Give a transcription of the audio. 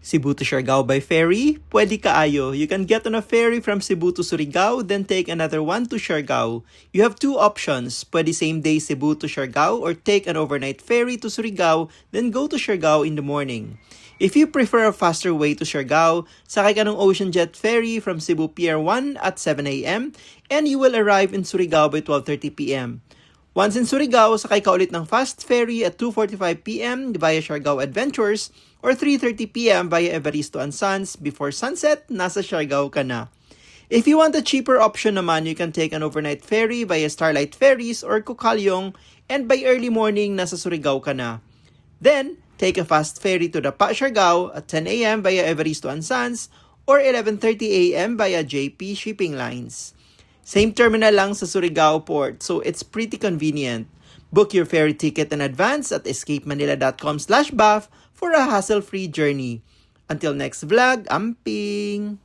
Cebu to Siargao by ferry? Pwede kaayo. You can get on a ferry from Cebu to Surigao, then take another one to Siargao. You have two options. Pwede same day Cebu to Siargao or take an overnight ferry to Surigao, then go to Siargao in the morning. If you prefer a faster way to Siargao, sakay ka ng Ocean Jet Ferry from Cebu Pier 1 at 7 a.m. and you will arrive in Surigao by 12:30 p.m. Once in Surigao, sakay ka ulit ng fast ferry at 2:45 p.m. via Siargao Adventures or 3:30 p.m. via Evaristo and Sons. Before sunset, nasa Siargao ka na. If you want a cheaper option naman, you can take an overnight ferry via Starlight Ferries or Kukalyong, and by early morning, nasa Surigao ka na. Then, take a fast ferry to Dapa, Siargao at 10 a.m. via Evaristo and Sons or 11:30 a.m. via JP Shipping Lines. Same terminal lang sa Surigao Port, so it's pretty convenient. Book your ferry ticket in advance at escapemanila.com/BAF for a hassle-free journey. Until next vlog, amping!